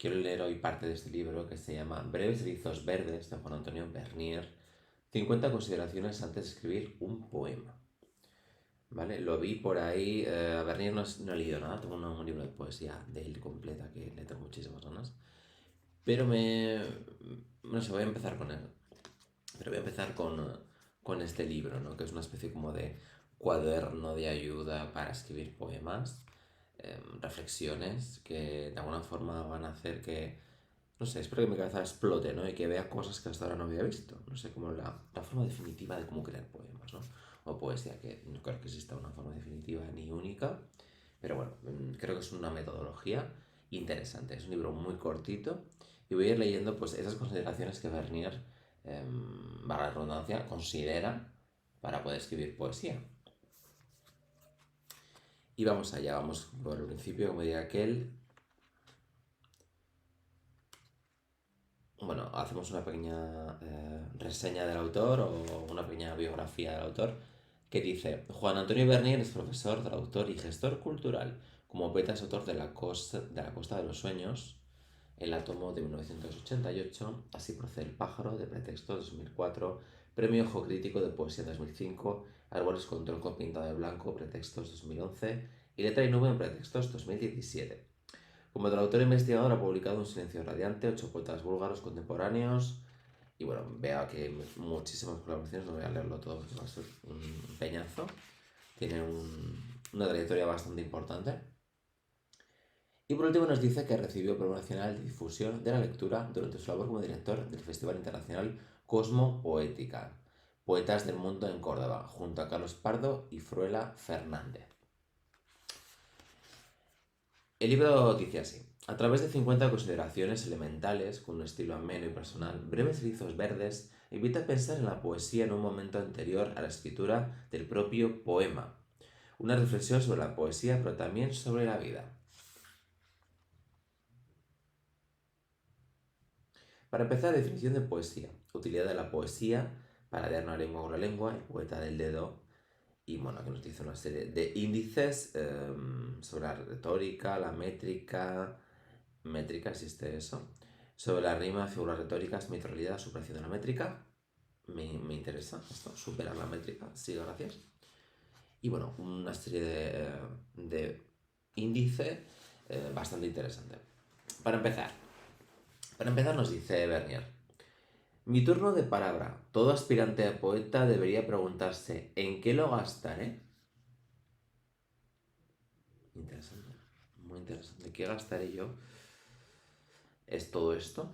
quiero leer hoy parte de este libro que se llama Breves rizos verdes de Juan Antonio Bernier, 50 consideraciones antes de escribir un poema. ¿Vale? Lo vi por ahí, a Bernier no he leído nada, tengo un libro de poesía de él completa que le tengo muchísimas ganas, pero no sé, voy a empezar con él. Pero voy a empezar con este libro, ¿no? Que es una especie como de cuaderno de ayuda para escribir poemas, reflexiones que de alguna forma van a hacer que, no sé, espero que mi cabeza explote, ¿no? Y que vea cosas que hasta ahora no había visto. No sé, como la forma definitiva de cómo crear poemas, ¿no? O poesía, que no creo que exista una forma definitiva ni única, pero bueno, creo que es una metodología interesante. Es un libro muy cortito y voy a ir leyendo pues esas consideraciones que Bernier, valga la redundancia, considera para poder escribir poesía. Y vamos allá, vamos por el principio, como diría aquel. Bueno, hacemos una pequeña reseña del autor o una pequeña biografía del autor que dice: Juan Antonio Bernier es profesor, traductor y gestor cultural. Como poeta es autor de La Costa de los Sueños, El átomo de 1988, Así procede el pájaro de Pretextos 2004, Premio Ojo Crítico de Poesía 2005, Árboles con tronco pintado de blanco, Pretextos 2011 y Letra y nube en Pretextos 2017. Como traductor e investigador ha publicado Un silencio radiante, 8 poetas búlgaros contemporáneos y bueno, veo aquí muchísimas colaboraciones, no voy a leerlo todo porque va a ser un peñazo. Tiene una trayectoria bastante importante. Y por último nos dice que recibió el Premio Nacional de Difusión de la Lectura durante su labor como director del Festival Internacional Cosmo Poética, Poetas del Mundo en Córdoba, junto a Carlos Pardo y Fruela Fernández. El libro dice así: a través de 50 consideraciones elementales, con un estilo ameno y personal, Breves rizos verdes invita a pensar en la poesía en un momento anterior a la escritura del propio poema. Una reflexión sobre la poesía, pero también sobre la vida. Para empezar, definición de poesía. Utilidad de la poesía para dar una lengua a una lengua, el poeta del dedo. Y bueno, aquí nos dice una serie de índices sobre la retórica, la métrica. Métrica, existe eso. Sobre la rima, figuras retóricas, metrología, superación de la métrica. Me interesa esto, superar la métrica. Sí, gracias. Y bueno, una serie de índice bastante interesante. Para empezar, nos dice Bernier: mi turno de palabra. Todo aspirante a poeta debería preguntarse: ¿en qué lo gastaré? Interesante, muy interesante. ¿Qué gastaré yo? ¿Es todo esto?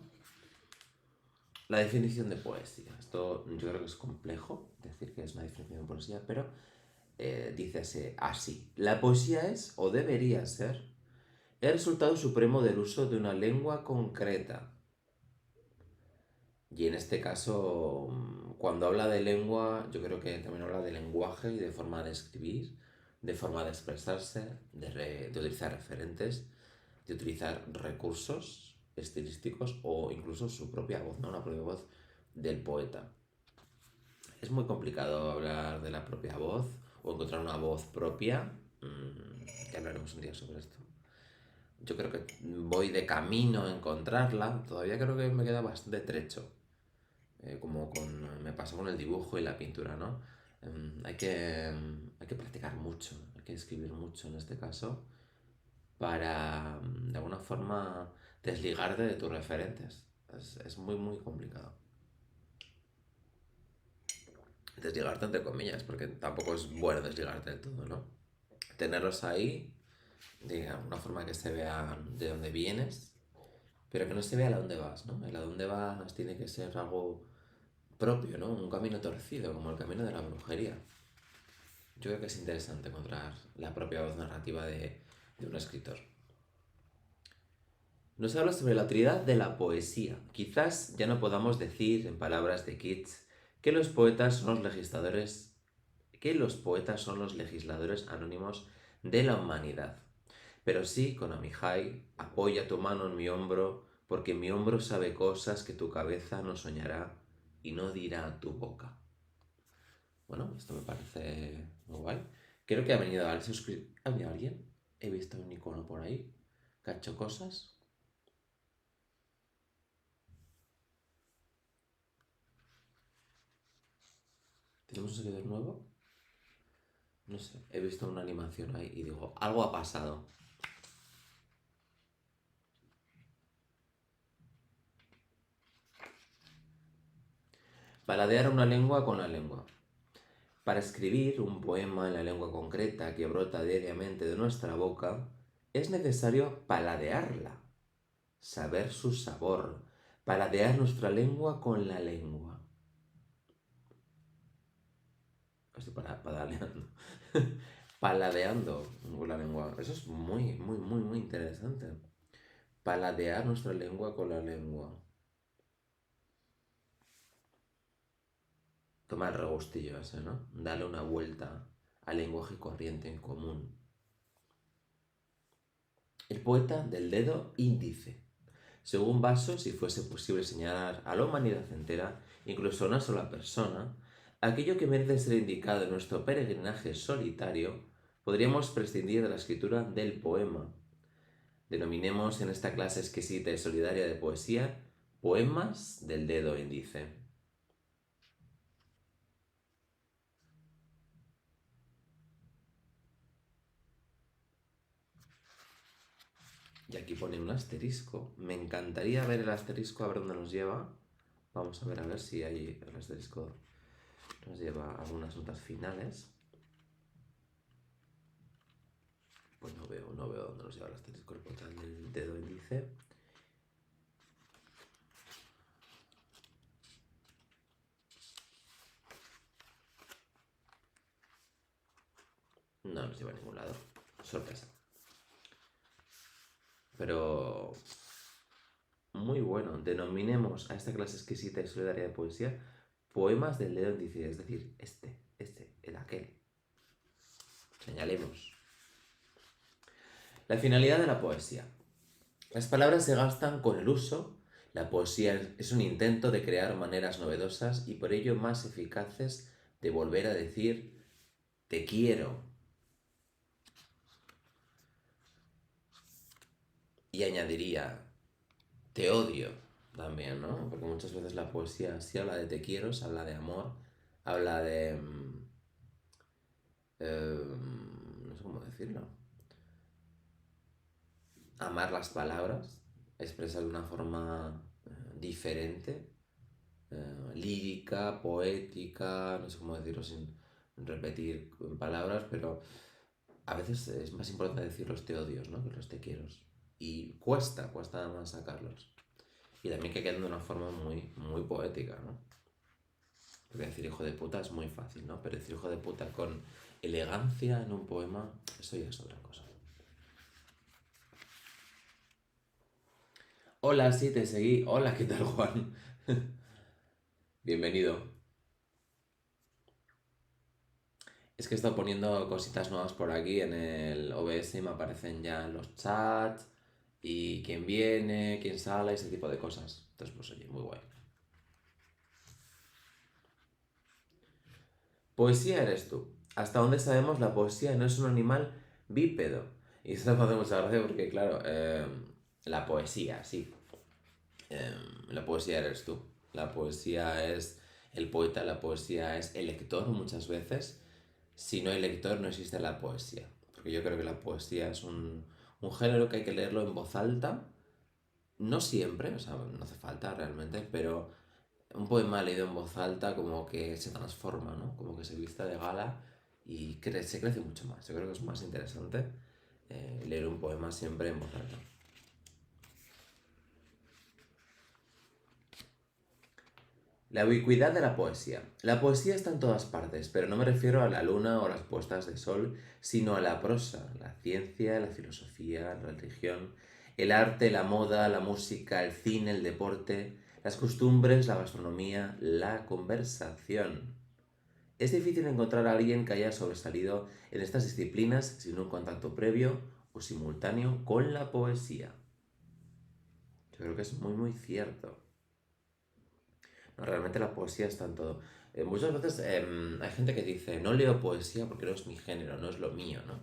La definición de poesía. Esto yo creo que es complejo decir que es una definición de poesía, pero dice así. La poesía es, o debería ser, el resultado supremo del uso de una lengua concreta. Y en este caso, cuando habla de lengua, yo creo que también habla de lenguaje y de forma de escribir, de forma de expresarse, de utilizar referentes, de utilizar recursos estilísticos o incluso su propia voz, ¿no? La propia voz del poeta. Es muy complicado hablar de la propia voz o encontrar una voz propia. Ya hablaremos un día sobre esto. Yo creo que voy de camino a encontrarla. Todavía creo que me queda bastante trecho. Me pasó con el dibujo y la pintura, ¿no? Hay que practicar mucho, hay que escribir mucho en este caso para, de alguna forma, desligarte de tus referentes. Es muy, muy complicado. Desligarte entre comillas, porque tampoco es bueno desligarte del todo, ¿no? Tenerlos ahí, de alguna forma que se vea de dónde vienes, pero que no se vea a dónde vas, ¿no? El a dónde vas tiene que ser algo propio, ¿no? Un camino torcido, como el camino de la brujería. Yo creo que es interesante encontrar la propia voz narrativa de un escritor. Nos habla sobre la utilidad de la poesía. Quizás ya no podamos decir, en palabras de Keats, que los poetas son los legisladores, anónimos de la humanidad. Pero sí, con Amijay, apoya tu mano en mi hombro, porque mi hombro sabe cosas que tu cabeza no soñará y no dirá a tu boca. Bueno, esto me parece muy guay. Creo que ha venido alguien. ¿Ha venido alguien? He visto un icono por ahí que ha hecho cosas. ¿Tenemos un seguidor nuevo? No sé, he visto una animación ahí y digo, algo ha pasado. Paladear una lengua con la lengua. Para escribir un poema en la lengua concreta que brota diariamente de nuestra boca, es necesario paladearla, saber su sabor, paladear nuestra lengua con la lengua. Estoy paladeando. Paladeando con la lengua. Eso es muy, muy, muy, muy interesante. Paladear nuestra lengua con la lengua. Toma el regustillo ese, ¿no? Dale una vuelta al lenguaje corriente en común. El poeta del dedo índice. Según Vaso, si fuese posible señalar a la humanidad entera, incluso a una sola persona, aquello que merece ser indicado en nuestro peregrinaje solitario, podríamos prescindir de la escritura del poema. Denominemos en esta clase exquisita y solidaria de poesía poemas del dedo índice. Y aquí pone un asterisco. Me encantaría ver el asterisco, a ver dónde nos lleva. Vamos a ver si hay el asterisco nos lleva a algunas notas finales. Pues no veo dónde nos lleva el asterisco, el portal del dedo índice. No nos lleva a ningún lado. Sorpresa. Pero muy bueno. Denominemos a esta clase exquisita y solidaria de poesía poemas del dedo índice, es decir, el aquel. Señalemos. La finalidad de la poesía. Las palabras se gastan con el uso. La poesía es un intento de crear maneras novedosas y por ello más eficaces de volver a decir te quiero. Y añadiría te odio también, ¿no? Porque muchas veces la poesía sí habla de te quiero, se habla de amor, habla de... no sé cómo decirlo. Amar las palabras, expresar de una forma diferente, lírica, poética, no sé cómo decirlo sin repetir palabras, pero a veces es más importante decir los te odios, ¿no? Que los te quieros. Y cuesta más sacarlos. Y también que quedan de una forma muy, muy poética, ¿no? Porque decir hijo de puta es muy fácil, ¿no? Pero decir hijo de puta con elegancia en un poema, eso ya es otra cosa. Hola, sí, te seguí. Hola, ¿qué tal, Juan? Bienvenido. Es que he estado poniendo cositas nuevas por aquí en el OBS y me aparecen ya los chats y quién viene, quién sale, ese tipo de cosas. Entonces, pues oye, muy guay. Poesía eres tú. Hasta donde sabemos, la poesía no es un animal bípedo. Y esto me hace mucha gracia porque, claro, la poesía, sí. La poesía eres tú. La poesía es el poeta, la poesía es el lector muchas veces. Si no hay lector, no existe la poesía. Porque yo creo que la poesía es un género que hay que leerlo en voz alta. No siempre, o sea, no hace falta realmente, pero un poema leído en voz alta como que se transforma, ¿no? Como que se vista de gala y se crece mucho más. Yo creo que es más interesante leer un poema siempre en voz alta. La ubicuidad de la poesía. La poesía está en todas partes, pero no me refiero a la luna o las puestas de sol, sino a la prosa, la ciencia, la filosofía, la religión, el arte, la moda, la música, el cine, el deporte, las costumbres, la gastronomía, la conversación. Es difícil encontrar a alguien que haya sobresalido en estas disciplinas sin un contacto previo o simultáneo con la poesía. Yo creo que es muy muy cierto. No, realmente la poesía está en todo. Muchas veces hay gente que dice, no leo poesía porque no es mi género, no es lo mío, ¿no?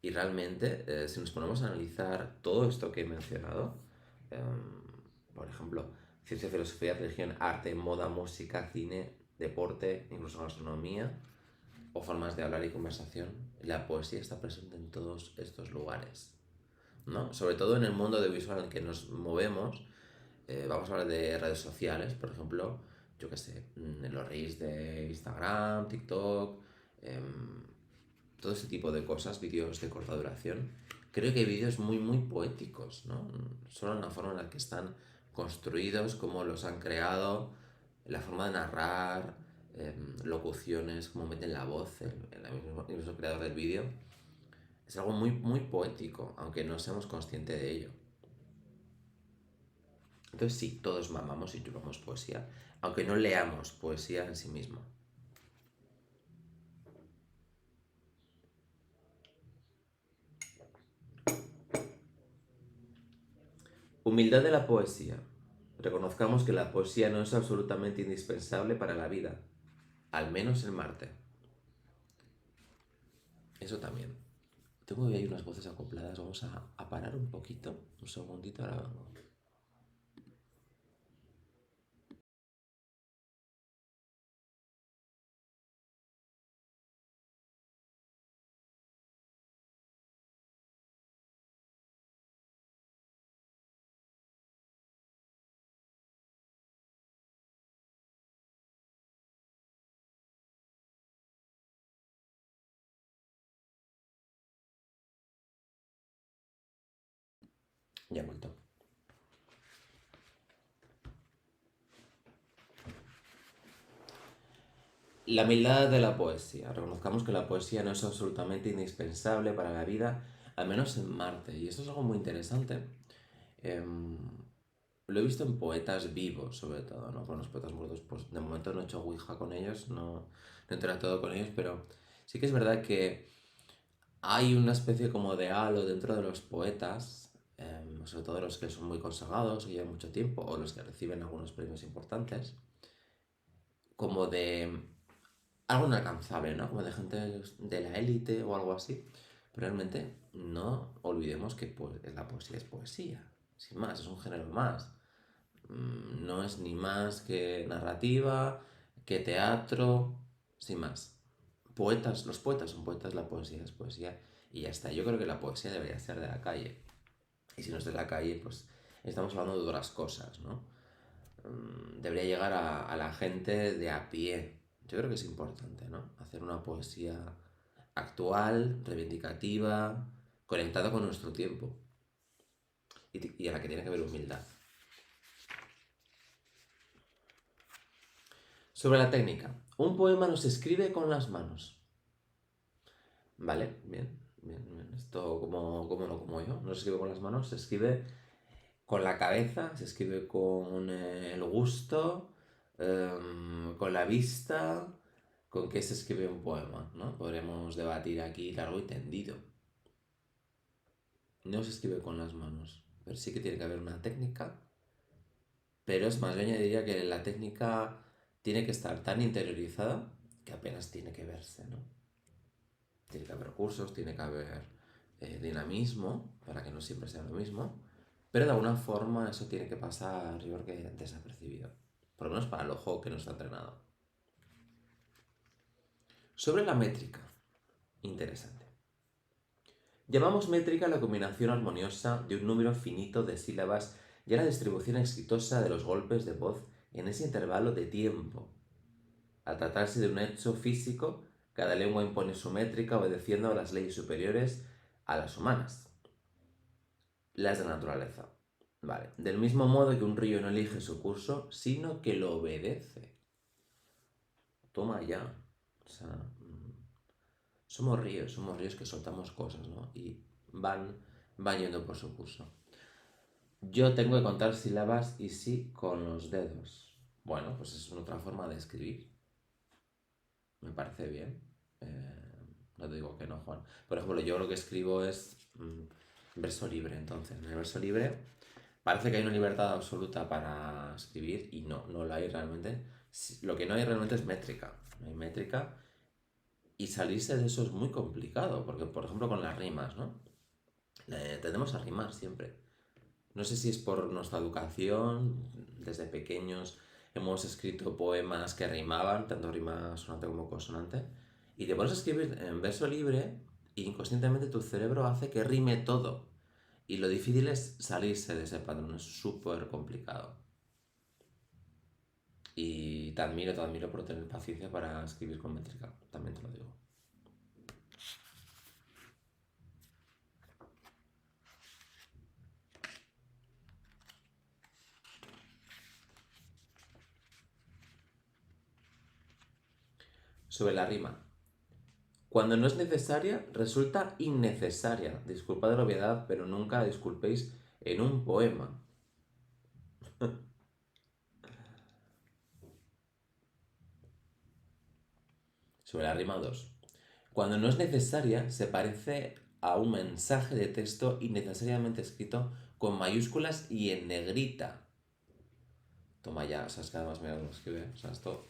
Y realmente, si nos ponemos a analizar todo esto que he mencionado, por ejemplo, ciencia, filosofía, religión, arte, moda, música, cine, deporte, incluso gastronomía o formas de hablar y conversación, la poesía está presente en todos estos lugares, ¿no? Sobre todo en el mundo audiovisual en el que nos movemos, vamos a hablar de redes sociales, por ejemplo, yo qué sé, en los reels de Instagram, TikTok, em, todo ese tipo de cosas, vídeos de corta duración. Creo que hay vídeos muy poéticos, ¿no? Solo en la forma en la que están construidos, cómo los han creado, la forma de narrar, locuciones, cómo meten la voz, el mismo creador del vídeo. Es algo muy poético, aunque no seamos conscientes de ello. Entonces sí, todos mamamos y chupamos poesía, aunque no leamos poesía en sí misma. Humildad de la poesía. Reconozcamos que la poesía no es absolutamente indispensable para la vida, al menos en Marte. Eso también. Tengo ahí unas voces acopladas, vamos a parar un poquito, un segundito, ahora vengo. Ya he vuelto. La humildad de la poesía. Reconozcamos que la poesía no es absolutamente indispensable para la vida, al menos en Marte. Y esto es algo muy interesante. Em, lo he visto en poetas vivos, sobre todo, ¿no? Con los poetas muertos, pues de momento no he hecho ouija con ellos, no he interactuado con ellos, pero sí que es verdad que hay una especie como de halo dentro de los poetas, sobre todo los que son muy consagrados, que llevan mucho tiempo, o los que reciben algunos premios importantes, como de algo inalcanzable, ¿no? Como de gente de la élite o algo así. Pero realmente no olvidemos que la poesía es poesía, sin más, es un género más. No es ni más que narrativa, que teatro, sin más. Poetas, los poetas son poetas, la poesía es poesía y ya está. Yo creo que la poesía debería ser de la calle. Y si no es de la calle, pues estamos hablando de otras cosas, ¿no? Debería llegar a la gente de a pie. Yo creo que es importante, ¿no? Hacer una poesía actual, reivindicativa, conectada con nuestro tiempo y a la que tiene que haber humildad. Sobre la técnica. Un poema no se escribe con las manos. Vale, bien. Esto como no como yo. No se escribe con las manos, se escribe con la cabeza, se escribe con el gusto, con la vista, con qué se escribe un poema, ¿no? Podremos debatir aquí largo y tendido. No se escribe con las manos, pero sí que tiene que haber una técnica, pero es más, yo añadiría que la técnica tiene que estar tan interiorizada que apenas tiene que verse, ¿no? Tiene que haber recursos, tiene que haber dinamismo, para que no siempre sea lo mismo, pero de alguna forma eso tiene que pasar, yo creo que desapercibido, por lo menos para el ojo que no está entrenado. Sobre la métrica, interesante. Llamamos métrica la combinación armoniosa de un número finito de sílabas y a la distribución exitosa de los golpes de voz en ese intervalo de tiempo. Al tratarse de un hecho físico, cada lengua impone su métrica obedeciendo a las leyes superiores a las humanas, las de la naturaleza. Vale. Del mismo modo que un río no elige su curso, sino que lo obedece. Toma ya. O sea, somos ríos que soltamos cosas, ¿no? Y van yendo por su curso. Yo tengo que contar sílabas y sí con los dedos. Bueno, pues es otra forma de escribir. Me parece bien. No te digo que no, Juan. Por ejemplo, yo lo que escribo es verso libre. Entonces, en el verso libre parece que hay una libertad absoluta para escribir y no la hay realmente. Lo que no hay realmente es métrica. No hay métrica y salirse de eso es muy complicado, porque por ejemplo con las rimas, ¿no? Tendemos a rimar siempre. No sé si es por nuestra educación, desde pequeños hemos escrito poemas que rimaban, tanto rima sonante como consonante, y te pones a escribir en verso libre y inconscientemente tu cerebro hace que rime todo. Y lo difícil es salirse de ese patrón, es súper complicado. Y te admiro por tener paciencia para escribir con métrica, también te lo digo. Sobre la rima. Cuando no es necesaria, resulta innecesaria. Disculpad la obviedad, pero nunca disculpéis en un poema. Sobre la rima 2. Cuando no es necesaria, se parece a un mensaje de texto innecesariamente escrito con mayúsculas y en negrita. Toma ya, o sea, es que además mira cómo escribe. O sea, esto.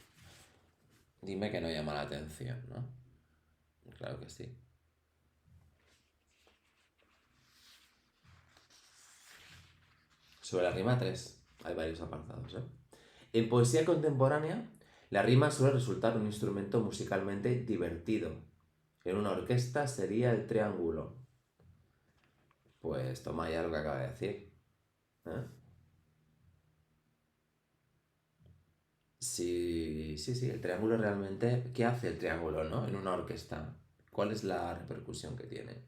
Dime que no llama la atención, ¿no? Claro que sí. Sobre la rima 3, hay varios apartados, ¿eh? En poesía contemporánea, la rima suele resultar un instrumento musicalmente divertido. En una orquesta sería el triángulo. Pues toma ya lo que acaba de decir. ¿Eh? Sí, sí, sí, el triángulo realmente. ¿Qué hace el triángulo, no? En una orquesta. ¿Cuál es la repercusión que tiene?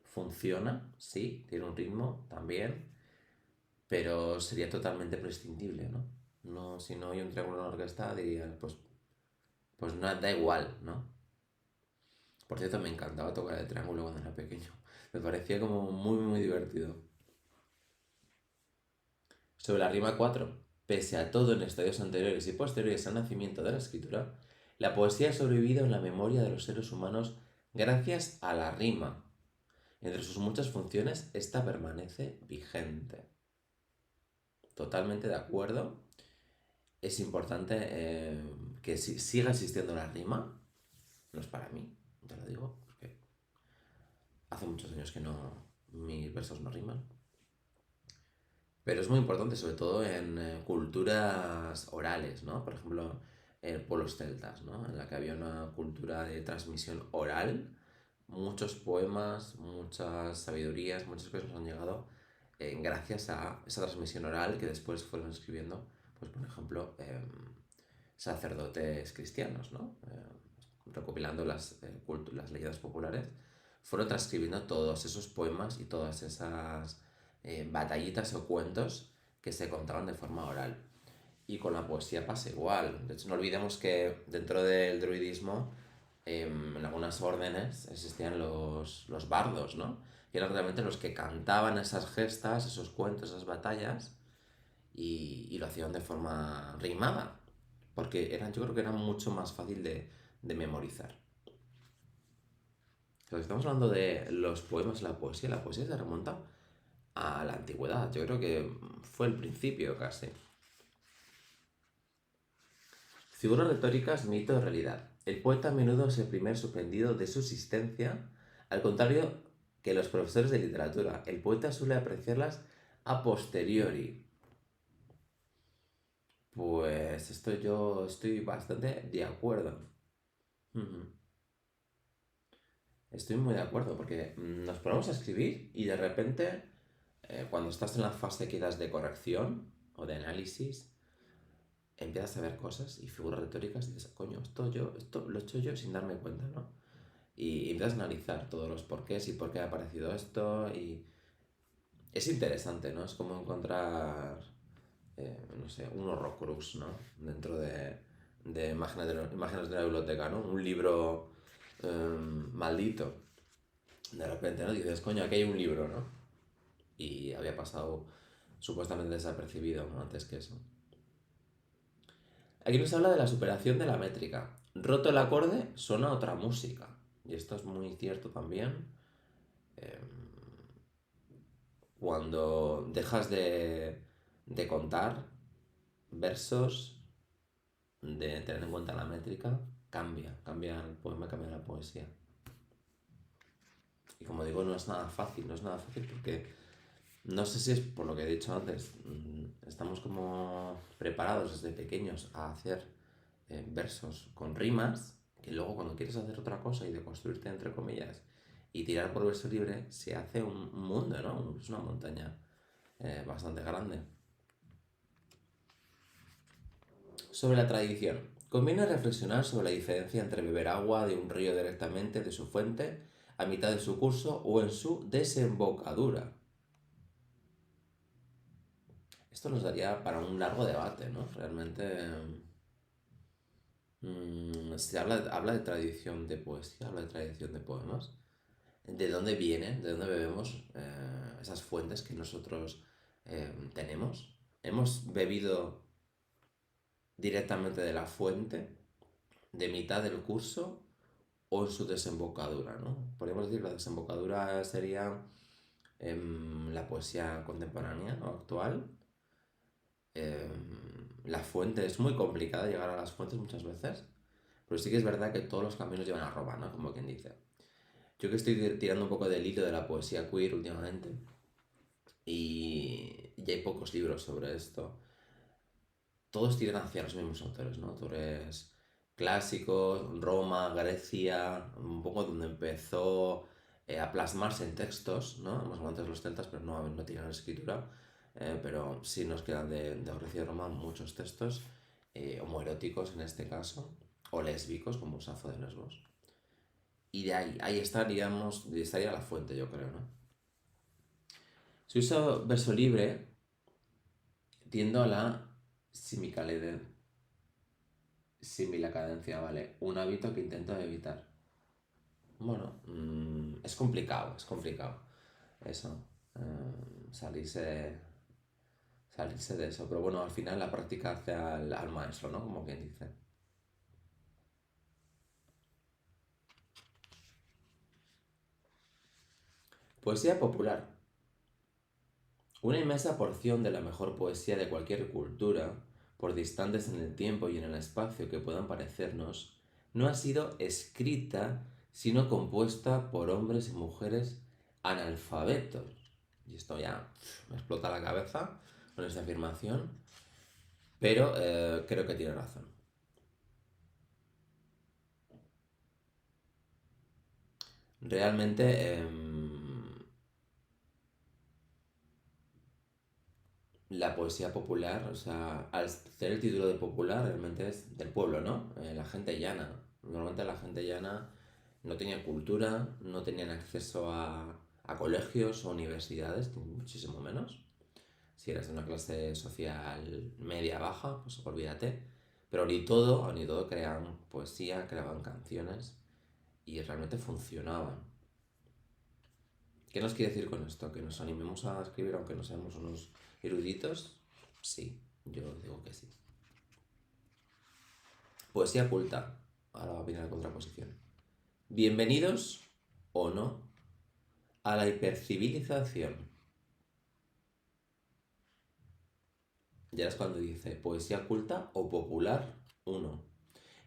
Funciona, sí, tiene un ritmo también, pero sería totalmente prescindible, ¿no? No, si no hay un triángulo en una orquesta, dirías, pues no, da igual, ¿no? Por cierto, me encantaba tocar el triángulo cuando era pequeño. Me parecía como muy, muy divertido. Sobre la rima 4, pese a todo en estadios anteriores y posteriores al nacimiento de la escritura, la poesía ha sobrevivido en la memoria de los seres humanos gracias a la rima. Entre sus muchas funciones, esta permanece vigente. Totalmente de acuerdo. Es importante que siga existiendo la rima. No es para mí, te lo digo, porque hace muchos años que no, mis versos no riman. Pero es muy importante, sobre todo en culturas orales, ¿no? Por ejemplo, en pueblos celtas, ¿no? En la que había una cultura de transmisión oral. Muchos poemas, muchas sabidurías, muchas cosas nos han llegado gracias a esa transmisión oral que después fueron escribiendo, pues por ejemplo, sacerdotes cristianos, ¿no? Recopilando las leyendas populares, fueron transcribiendo todos esos poemas y todas esas batallitas o cuentos que se contaban de forma oral. Y con la poesía pasa igual. De hecho, no olvidemos que dentro del druidismo, en algunas órdenes existían los bardos, ¿no? Que eran realmente los que cantaban esas gestas, esos cuentos, esas batallas, y lo hacían de forma rimada, porque yo creo que era mucho más fácil de memorizar. Pero estamos hablando de los poemas, la poesía se remonta a la antigüedad, yo creo que fue el principio casi. Figuras retóricas, mito o realidad. El poeta a menudo es el primer sorprendido de su existencia, al contrario que los profesores de literatura. El poeta suele apreciarlas a posteriori. Pues esto yo estoy bastante de acuerdo. Ujú. Estoy muy de acuerdo porque nos ponemos a escribir y de repente, cuando estás en la fase quizás de corrección o de análisis, empiezas a ver cosas y figuras retóricas y dices, coño, esto lo he hecho yo sin darme cuenta, ¿no? Y empiezas a analizar todos los porqués y por qué ha aparecido esto y es interesante, ¿no? Es como encontrar, no sé, un horrocrux, ¿no? Dentro de imágenes de la biblioteca, ¿no? Un libro maldito. De repente, ¿no? Dices, coño, aquí hay un libro, ¿no? Y había pasado supuestamente desapercibido, ¿no? Antes que eso. Aquí nos habla de la superación de la métrica. Roto el acorde, suena otra música. Y esto es muy cierto también. Eh, Cuando dejas de contar versos, de tener en cuenta la métrica, cambia el poema, cambia la poesía. Y como digo, no es nada fácil porque no sé si es por lo que he dicho antes, estamos como preparados desde pequeños a hacer versos con rimas, que luego cuando quieres hacer otra cosa y deconstruirte entre comillas y tirar por verso libre, se hace un mundo, ¿no? Es una montaña bastante grande. Sobre la tradición. Conviene reflexionar sobre la diferencia entre beber agua de un río directamente de su fuente, a mitad de su curso o en su desembocadura. Esto nos daría para un largo debate, ¿no? Realmente se habla de tradición de poesía, habla de tradición de poemas. ¿De dónde vienen? ¿De dónde bebemos esas fuentes que nosotros tenemos? ¿Hemos bebido directamente de la fuente, de mitad del curso o en su desembocadura, ¿no? Podríamos decir la desembocadura sería la poesía contemporánea o actual. La fuente es muy complicada llegar a las fuentes muchas veces, pero sí que es verdad que todos los caminos llevan a Roma, ¿no? Como quien dice. Yo que estoy tirando un poco del hilo de la poesía queer últimamente y hay pocos libros sobre esto. Todos tiran hacia los mismos autores, ¿no? Autores clásicos, Roma, Grecia, un poco donde empezó a plasmarse en textos, ¿no? Hemos hablado antes de los celtas, pero no tienen escritura, pero sí nos quedan de Grecia y Roma muchos textos, homoeróticos en este caso, o lésbicos, como Safo de Lesbos. Y de ahí estaría la fuente, yo creo, ¿no? Si uso verso libre, tiendo a la simicalidad. Similacadencia, ¿vale? Un hábito que intento evitar. Bueno, es complicado eso, salirse, salirse de eso. Pero bueno, al final la práctica hace al maestro, ¿no? Como quien dice. Poesía popular. Una inmensa porción de la mejor poesía de cualquier cultura, por distantes en el tiempo y en el espacio que puedan parecernos, no ha sido escrita sino compuesta por hombres y mujeres analfabetos. Y esto ya me explota la cabeza con esta afirmación, pero creo que tiene razón. Realmente la poesía popular, o sea, al tener el título de popular, realmente es del pueblo, ¿no? La gente llana. Normalmente la gente llana no tenía cultura, no tenían acceso a colegios o universidades, muchísimo menos. Si eras de una clase social media baja, pues olvídate. Pero ni todo creaban poesía, creaban canciones y realmente funcionaban. ¿Qué nos quiere decir con esto? ¿Que nos animemos a escribir aunque no seamos unos eruditos? Sí, yo digo que sí. Poesía culta. Ahora viene la contraposición. Bienvenidos o no a la hipercivilización. Ya es cuando dice poesía culta o popular uno.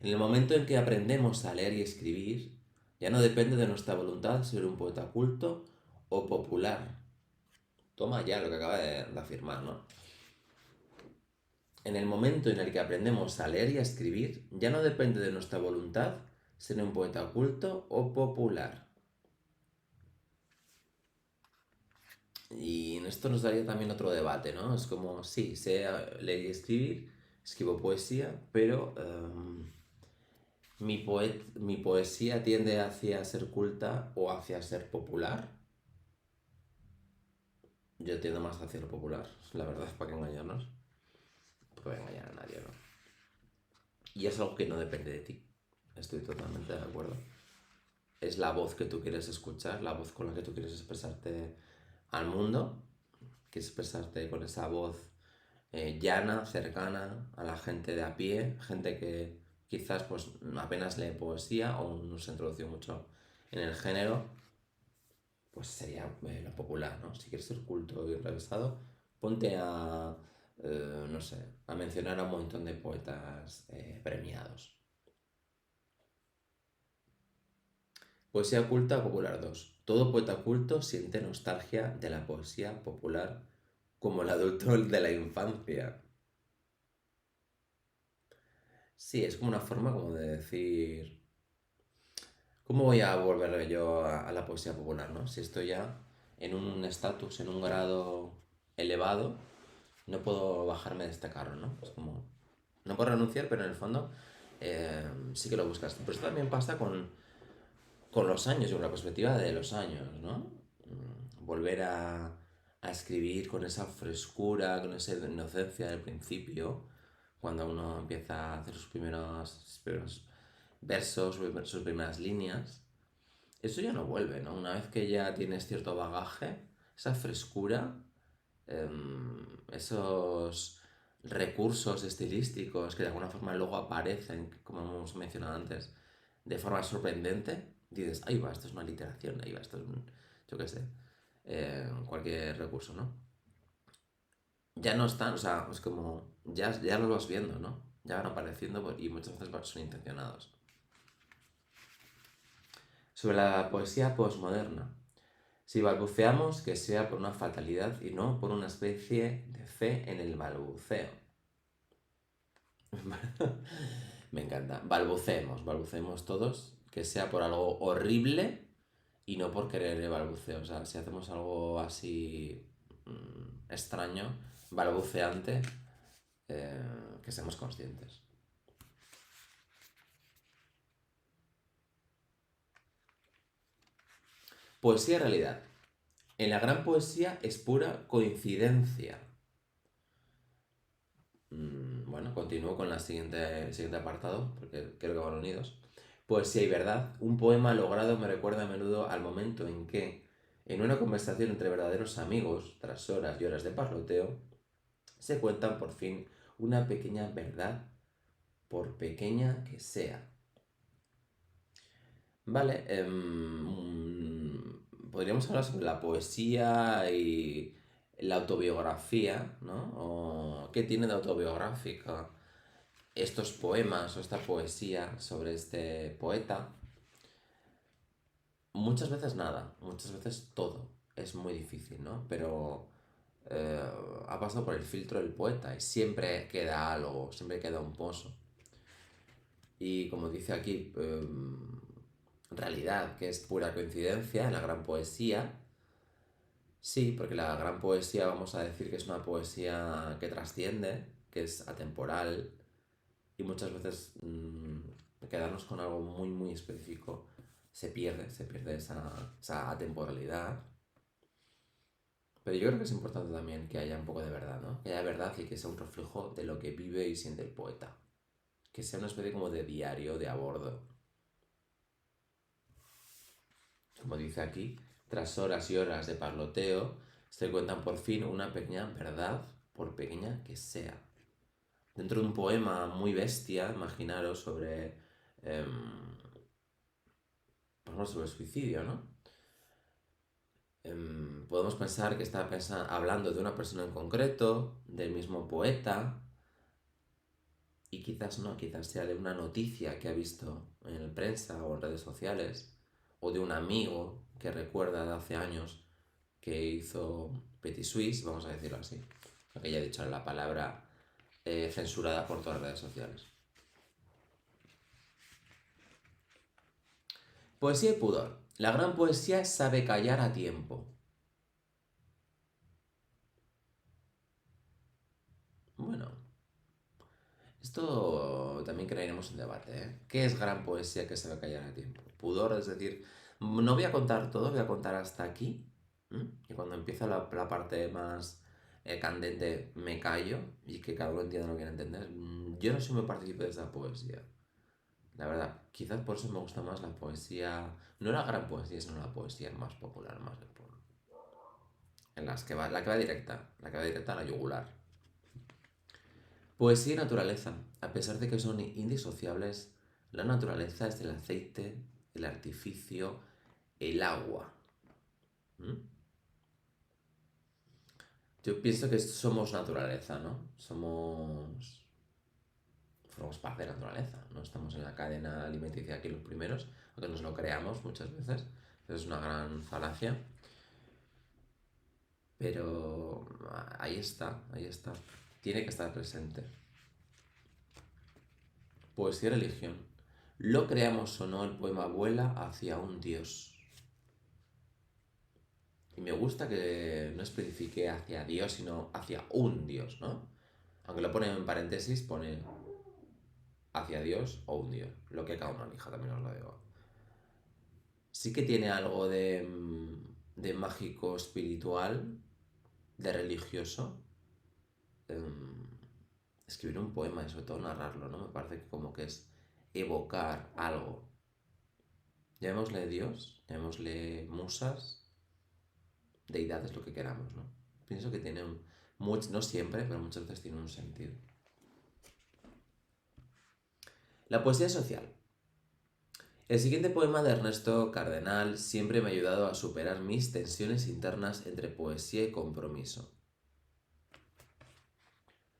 En el momento en que aprendemos a leer y escribir, ya no depende de nuestra voluntad ser un poeta culto o popular. Toma ya lo que acaba de afirmar, ¿no? En el momento en el que aprendemos a leer y a escribir, ya no depende de nuestra voluntad ser un poeta culto o popular. Y en esto nos daría también otro debate, ¿no? Es como, sí, sé leer y escribir, escribo poesía, pero mi poesía tiende hacia ser culta o hacia ser popular. Yo tiendo más hacia lo popular, la verdad, para que engañarnos. No voy a engañar a nadie, ¿no? Y es algo que no depende de ti. Estoy totalmente de acuerdo. Es la voz que tú quieres escuchar, la voz con la que tú quieres expresarte al mundo, quieres expresarte con esa voz llana, cercana a la gente de a pie, gente que quizás pues apenas lee poesía o no se introduce mucho en el género, pues sería lo popular, ¿no? Si quieres ser culto y revisado, ponte a, no sé, a mencionar a un montón de poetas premiados. Poesía culta popular 2. Todo poeta culto siente nostalgia de la poesía popular como el adulto de la infancia. Sí, es como una forma como de decir, ¿cómo voy a volver yo a la poesía popular, no? Si estoy ya en un estatus, en un grado elevado, no puedo bajarme de este carro, ¿no? Es como, no puedo renunciar, pero en el fondo sí que lo buscas. Pero esto también pasa con los años y con la perspectiva de los años, ¿no? Volver a escribir con esa frescura, con esa inocencia del principio, cuando uno empieza a hacer sus primeros versos, sus primeras líneas, eso ya no vuelve, ¿no? Una vez que ya tienes cierto bagaje, esa frescura, esos recursos estilísticos que de alguna forma luego aparecen, como hemos mencionado antes, de forma sorprendente, dices, ahí va, esto es una literación, ahí va, esto es un, yo qué sé, cualquier recurso, ¿no? Ya no están, o sea, es como, ya los vas viendo, ¿no? Ya van apareciendo y muchas veces son intencionados. Sobre la poesía posmoderna. Si balbuceamos, que sea por una fatalidad y no por una especie de fe en el balbuceo. Me encanta. Balbuceemos todos, que sea por algo horrible y no por querer el balbuceo. O sea, si hacemos algo así extraño, balbuceante, que seamos conscientes. Poesía y realidad. En la gran poesía es pura coincidencia. Bueno, continúo con el siguiente apartado, porque creo que van unidos. Poesía y verdad. Un poema logrado me recuerda a menudo al momento en que, en una conversación entre verdaderos amigos, tras horas y horas de parloteo, se cuentan por fin una pequeña verdad, por pequeña que sea. Vale, podríamos hablar sobre la poesía y la autobiografía, ¿no? O qué tiene de autobiográfica estos poemas o esta poesía sobre este poeta. Muchas veces nada, muchas veces todo. Es muy difícil, ¿no? Pero eh, ha pasado por el filtro del poeta y siempre queda algo, siempre queda un pozo. Y como dice aquí, realidad, que es pura coincidencia en la gran poesía. Sí, porque la gran poesía vamos a decir que es una poesía que trasciende, que es atemporal y muchas veces quedarnos con algo muy muy específico se pierde esa atemporalidad. Pero yo creo que es importante también que haya un poco de verdad, ¿no? Que haya verdad y que sea un reflejo de lo que vive y siente el poeta. Que sea una especie como de diario, de a bordo. Como dice aquí, tras horas y horas de parloteo, se cuentan por fin una pequeña verdad, por pequeña que sea. Dentro de un poema muy bestia, imaginaros sobre, por ejemplo, sobre el suicidio, ¿no? Podemos pensar que está hablando de una persona en concreto, del mismo poeta, y quizás no, quizás sea de una noticia que ha visto en la prensa o en redes sociales, o de un amigo que recuerda de hace años que hizo Petit Suisse, vamos a decirlo así, aunque ya he dicho la palabra censurada por todas las redes sociales. Poesía y pudor. La gran poesía sabe callar a tiempo. Bueno, esto también crearemos un debate, ¿eh? ¿Qué es gran poesía que sabe callar a tiempo? Pudor, es decir, no voy a contar todo, voy a contar hasta aquí. Y cuando empieza la parte más candente, me callo y que cada uno entienda lo que quiere entender. Yo no soy muy partícipe de esa poesía. La verdad, quizás por eso me gusta más la poesía. No la gran poesía, sino la poesía más popular, más del pueblo. En las que va, la que va directa a la yugular. Poesía y naturaleza. A pesar de que son indisociables, la naturaleza es el aceite, el artificio, el agua. ¿Mm? Yo pienso que somos naturaleza, ¿no? Formamos parte de la naturaleza. No estamos en la cadena alimenticia aquí los primeros, aunque nos lo creamos muchas veces. Eso es una gran falacia. Pero ahí está, ahí está. Tiene que estar presente. Poesía y religión. Lo creamos o no, el poema vuela hacia un dios. Y me gusta que no especifique hacia Dios, sino hacia un Dios, ¿no? Aunque lo pone en paréntesis, pone hacia Dios o un Dios. Lo que cada uno elija, también os lo digo. Sí que tiene algo de mágico espiritual, de religioso. Escribir un poema y sobre todo narrarlo, ¿no? Me parece que como que es evocar algo. Llamémosle Dios, llamémosle musas, deidades, lo que queramos, ¿no? Pienso que tiene no siempre, pero muchas veces tiene un sentido. La poesía social. El siguiente poema de Ernesto Cardenal siempre me ha ayudado a superar mis tensiones internas entre poesía y compromiso.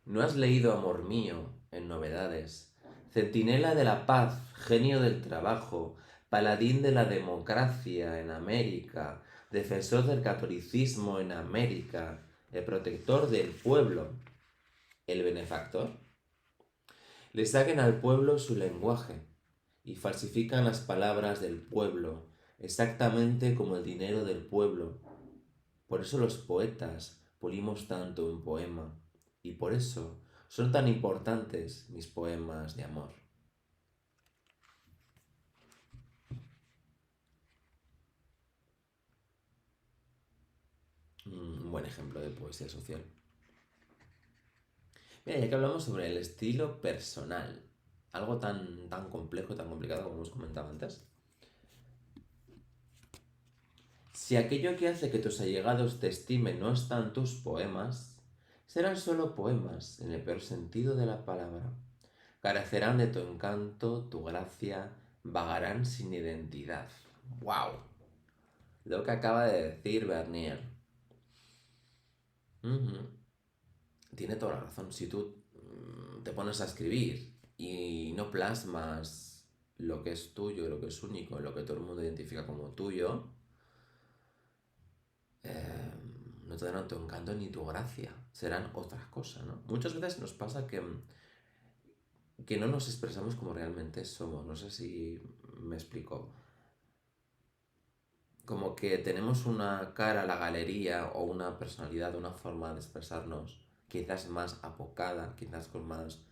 ¿No has leído, amor mío, en Novedades? Centinela de la paz, genio del trabajo, paladín de la democracia en América, defensor del catolicismo en América, el protector del pueblo, el benefactor. Le saquen al pueblo su lenguaje y falsifican las palabras del pueblo, exactamente como el dinero del pueblo. Por eso los poetas pulimos tanto un poema, y por eso son tan importantes mis poemas de amor. Un buen ejemplo de poesía social. Mira, ya que hablamos sobre el estilo personal, algo tan complejo, tan complicado como hemos comentado antes. Si aquello que hace que tus allegados te estimen no están tus poemas, serán solo poemas en el peor sentido de la palabra. Carecerán de tu encanto, tu gracia, vagarán sin identidad. ¡Wow! Lo que acaba de decir Bernier. Ujú. Tiene toda la razón. Si tú te pones a escribir y no plasmas lo que es tuyo, lo que es único, lo que todo el mundo identifica como tuyo, no te darán tu encanto ni tu gracia. Serán otras cosas, ¿no? Muchas veces nos pasa que no nos expresamos como realmente somos. No sé si me explico. Como que tenemos una cara a la galería o una personalidad, una forma de expresarnos quizás más apocada, quizás con más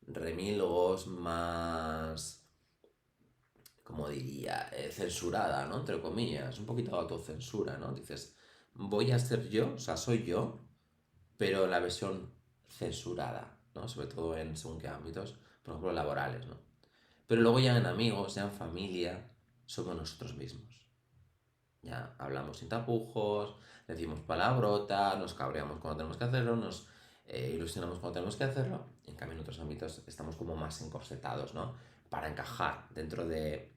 remilgos, más, como diría, censurada, ¿no? Entre comillas, un poquito de autocensura, ¿no? Dices, voy a ser yo, o sea, soy yo, pero la versión censurada, ¿no? Sobre todo en según qué ámbitos, por ejemplo, laborales, ¿no? Pero luego ya en amigos, ya en familia, somos nosotros mismos. Ya hablamos sin tapujos, decimos palabrotas, nos cabreamos cuando tenemos que hacerlo, nos ilusionamos cuando tenemos que hacerlo. En cambio, en otros ámbitos estamos como más encorsetados, ¿no? Para encajar dentro de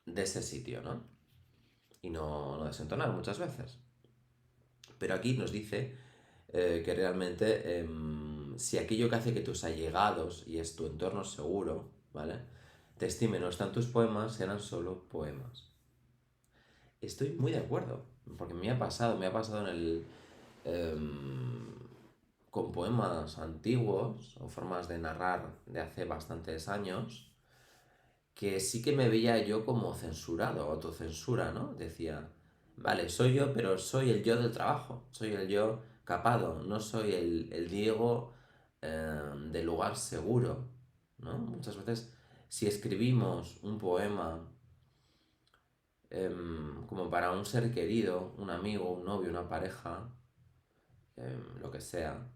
ese sitio, ¿no? Y no desentonar muchas veces. Pero aquí nos dice que realmente si aquello que hace que tus allegados y es tu entorno seguro, ¿vale? Te estimen no están tus poemas, serán solo poemas. Estoy muy de acuerdo, porque me ha pasado con poemas antiguos o formas de narrar de hace bastantes años, que sí que me veía yo como censurado, autocensura, ¿no? Decía, vale, soy yo, pero soy el yo del trabajo, soy el yo capado, no soy el Diego del lugar seguro, ¿no? Muchas veces, si escribimos un poema como para un ser querido, un amigo, un novio, una pareja, lo que sea,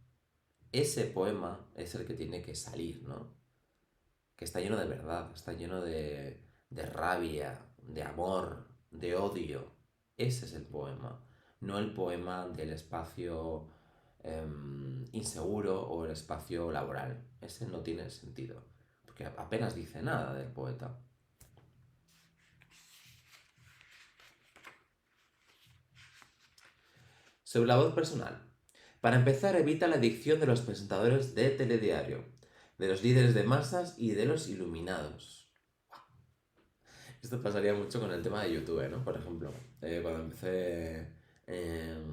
ese poema es el que tiene que salir, ¿no? Que está lleno de verdad, está lleno de rabia, de amor, de odio. Ese es el poema, no el poema del espacio inseguro o el espacio laboral. Ese no tiene sentido, porque apenas dice nada del poeta. Sobre la voz personal. Para empezar, evita la adicción de los presentadores de telediario, de los líderes de masas y de los iluminados. Esto pasaría mucho con el tema de YouTube, ¿no? Por ejemplo, cuando empecé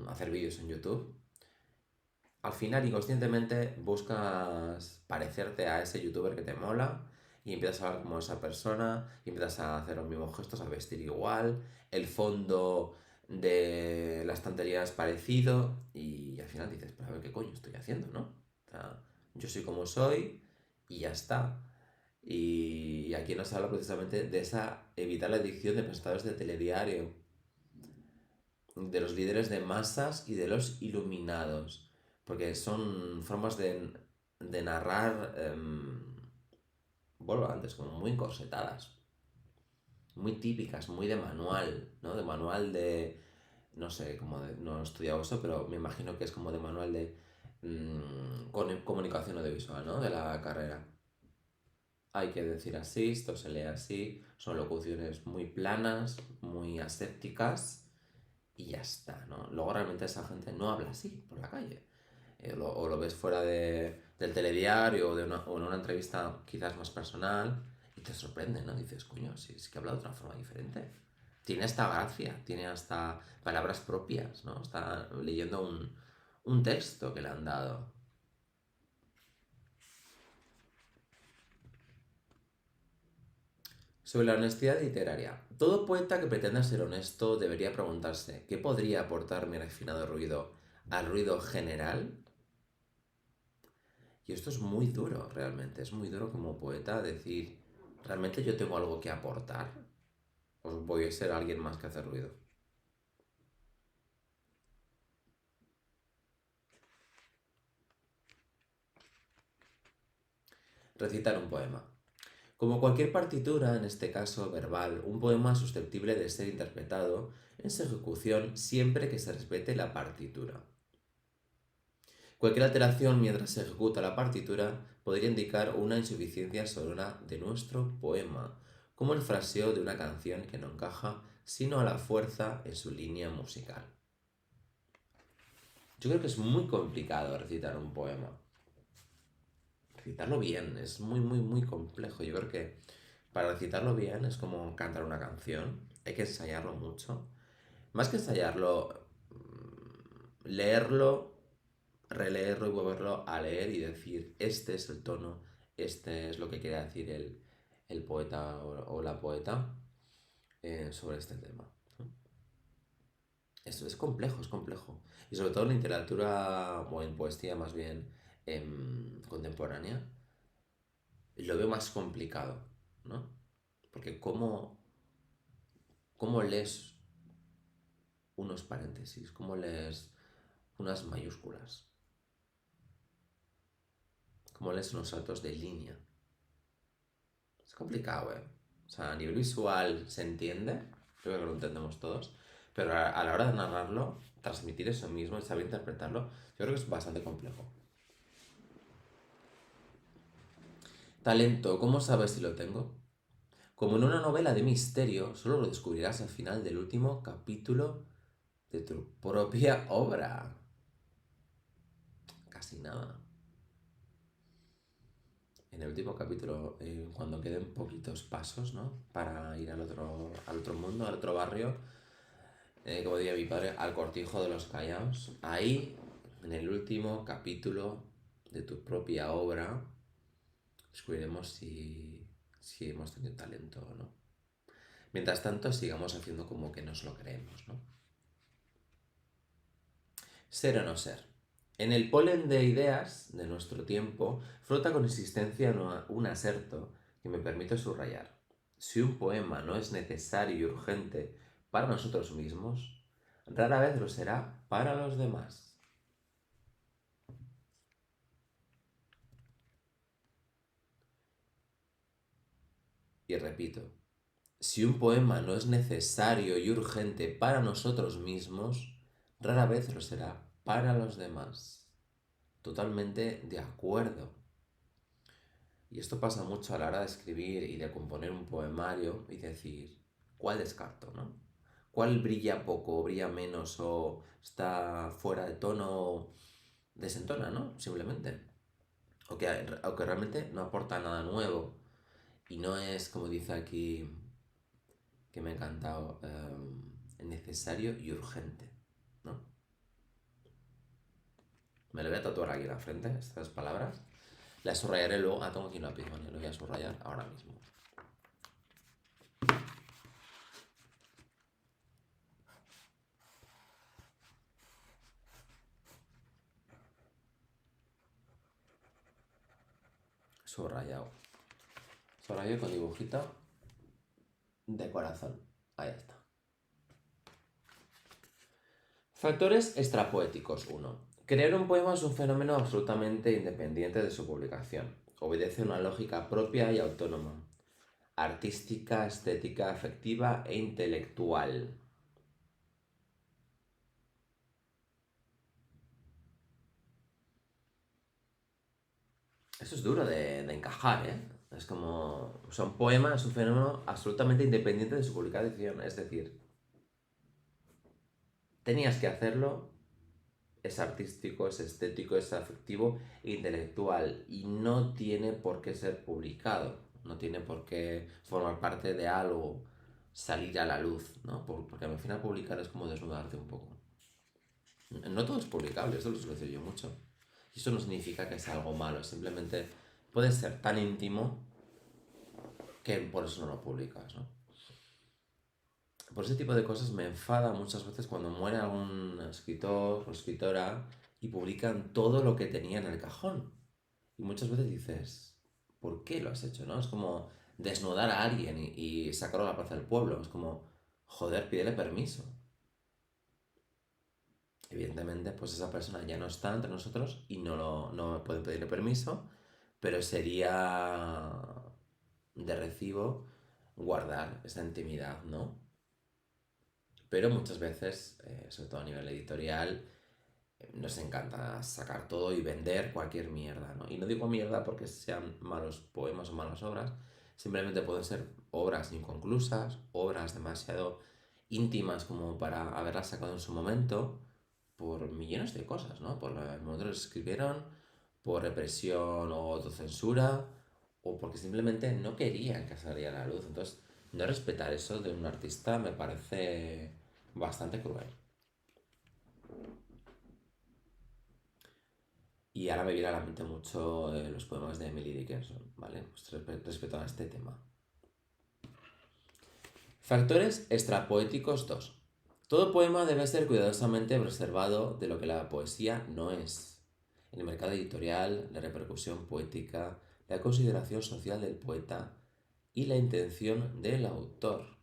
hacer vídeos en YouTube, al final inconscientemente buscas parecerte a ese youtuber que te mola y empiezas a hablar como esa persona y empiezas a hacer los mismos gestos, a vestir igual, el fondo de la estantería es parecido y al final dices, pero a ver qué coño estoy haciendo, ¿no? O sea, yo soy como soy y ya está. Y aquí nos habla precisamente de esa evitar la adicción de presentadores de telediario, de los líderes de masas y de los iluminados, porque son formas de narrar, vuelvo antes, como muy encorsetadas, muy típicas, muy de manual, ¿no? De manual de, no sé, como de, no he estudiado eso, pero me imagino que es como de manual de comunicación audiovisual, ¿no? De la carrera. Hay que decir así, esto se lee así, son locuciones muy planas, muy asépticas y ya está, ¿no? Luego realmente esa gente no habla así por la calle. O lo ves fuera del telediario o en una entrevista quizás más personal y te sorprende, ¿no? Dices, coño, si es que habla de otra forma diferente. Tiene hasta gracia, tiene hasta palabras propias, ¿no? Está leyendo un texto que le han dado. Sobre la honestidad literaria. Todo poeta que pretenda ser honesto debería preguntarse, ¿qué podría aportar mi refinado ruido al ruido general? Y esto es muy duro, realmente. Es muy duro como poeta decir, ¿realmente yo tengo algo que aportar? ¿O voy a ser alguien más que hace ruido? Recitar un poema. Como cualquier partitura, en este caso verbal, un poema es susceptible de ser interpretado en su ejecución siempre que se respete la partitura. Cualquier alteración mientras se ejecuta la partitura podría indicar una insuficiencia sonora de nuestro poema, como el fraseo de una canción que no encaja sino a la fuerza en su línea musical. Yo creo que es muy complicado recitar un poema. Recitarlo bien es muy, muy, muy complejo. Yo creo que para recitarlo bien es como cantar una canción. Hay que ensayarlo mucho. Más que ensayarlo, leerlo, releerlo y volverlo a leer y decir, este es el tono, este es lo que quiere decir el poeta o la poeta sobre este tema. ¿No? Eso es complejo, es complejo. Y sobre todo en literatura o en poesía más bien contemporánea, lo veo más complicado, ¿no? Porque cómo lees unos paréntesis, cómo lees unas mayúsculas, cómo lees unos saltos de línea. Es complicado, ¿eh? O sea, a nivel visual se entiende, creo que lo entendemos todos, pero a la hora de narrarlo, transmitir eso mismo y saber interpretarlo, yo creo que es bastante complejo. Talento, ¿cómo sabes si lo tengo? Como en una novela de misterio, solo lo descubrirás al final del último capítulo de tu propia obra. Casi nada. En el último capítulo, cuando queden poquitos pasos, ¿no? Para ir al otro mundo, al otro barrio, como diría mi padre, al cortijo de los callaos. Ahí, en el último capítulo de tu propia obra, descubriremos si hemos tenido talento o no. Mientras tanto, sigamos haciendo como que nos lo creemos, ¿no? Ser o no ser. En el polen de ideas de nuestro tiempo flota con insistencia un aserto que me permite subrayar. Si un poema no es necesario y urgente para nosotros mismos, rara vez lo será para los demás. Y repito, si un poema no es necesario y urgente para nosotros mismos, rara vez lo será para los demás. Totalmente de acuerdo. Y esto pasa mucho a la hora de escribir y de componer un poemario y decir, ¿cuál descarto, no? ¿Cuál brilla poco, o brilla menos, o está fuera de tono, o desentona, ¿no? Simplemente. O que realmente no aporta nada nuevo. Y no es, como dice aquí, que me ha encantado, necesario y urgente. ¿no? Me lo voy a tatuar aquí en la frente, estas palabras. Las subrayaré luego. Ah, tengo aquí un lápiz, vale, lo voy a subrayar ahora mismo. Subrayado. Subrayado con dibujito de corazón. Ahí está. Factores extrapoéticos 1. Crear un poema es un fenómeno absolutamente independiente de su publicación. Obedece a una lógica propia y autónoma, artística, estética, afectiva e intelectual. Eso es duro de encajar, ¿eh? Es como... O sea, un poema es un fenómeno absolutamente independiente de su publicación. Es decir, tenías que hacerlo, es artístico, es estético, es afectivo e intelectual. Y no tiene por qué ser publicado. No tiene por qué formar parte de algo, salir a la luz, ¿no? Porque al final publicar es como desnudarte un poco. No todo es publicable, eso lo suelo decir yo mucho. Y eso no significa que sea algo malo, simplemente puede ser tan íntimo que por eso no lo publicas, ¿no? Por ese tipo de cosas me enfada muchas veces cuando muere algún escritor o escritora y publican todo lo que tenía en el cajón. Y muchas veces dices, ¿por qué lo has hecho, no? Es como desnudar a alguien y sacarlo a la plaza del pueblo. Es como, joder, pídele permiso. Evidentemente, pues esa persona ya no está entre nosotros y no pueden pedirle permiso, pero sería de recibo guardar esa intimidad, ¿no? Pero muchas veces, sobre todo a nivel editorial, nos encanta sacar todo y vender cualquier mierda, ¿no? Y no digo mierda porque sean malos poemas o malas obras, simplemente pueden ser obras inconclusas, obras demasiado íntimas como para haberlas sacado en su momento, por millones de cosas, ¿no? Por el momento que escribieron, por represión o autocensura, o porque simplemente no querían que saliera a la luz. Entonces, no respetar eso de un artista me parece bastante cruel. Y ahora me viene a la mente mucho los poemas de Emily Dickinson, ¿vale? Pues respecto a este tema. Factores extrapoéticos 2. Todo poema debe ser cuidadosamente preservado de lo que la poesía no es. El mercado editorial, la repercusión poética, la consideración social del poeta y la intención del autor.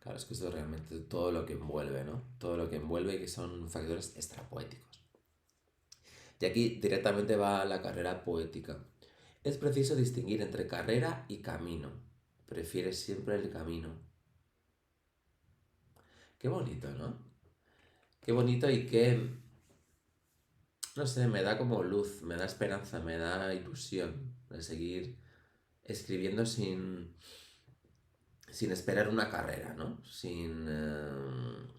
Claro, es que esto es realmente todo lo que envuelve, ¿no? Todo lo que envuelve que son factores extrapoéticos. Y aquí directamente va la carrera poética. Es preciso distinguir entre carrera y camino. Prefieres siempre el camino. Qué bonito, ¿no? Qué bonito y qué, no sé, me da como luz, me da esperanza, me da ilusión de seguir escribiendo sin esperar una carrera, ¿no? Sin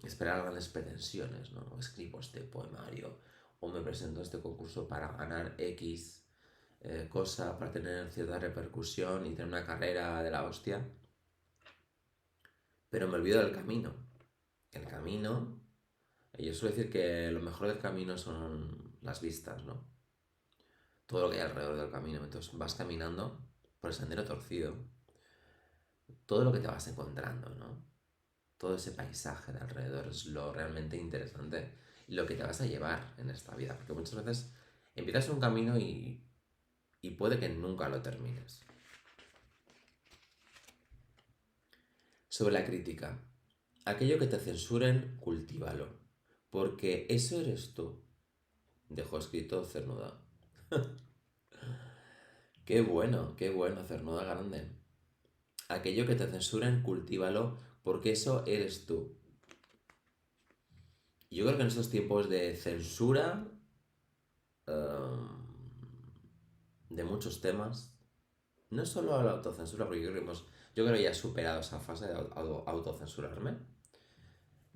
esperar grandes pretensiones, ¿no? Escribo este poemario o me presento a este concurso para ganar X cosa, para tener cierta repercusión y tener una carrera de la hostia, pero me olvido del camino. El camino, yo suelo decir que lo mejor del camino son las vistas, ¿no? Todo lo que hay alrededor del camino. Entonces vas caminando por el sendero torcido, todo lo que te vas encontrando, ¿no? Todo ese paisaje de alrededor es lo realmente interesante y lo que te vas a llevar en esta vida. Porque muchas veces empiezas un camino y puede que nunca lo termines. Sobre la crítica. Aquello que te censuren, cultívalo. Porque eso eres tú. Dejó escrito Cernuda. Qué bueno, Cernuda Grande. Aquello que te censuren, cultívalo. Porque eso eres tú. Yo creo que en estos tiempos de censura de muchos temas, no solo a la autocensura, porque yo creo que ya he superado esa fase de autocensurarme.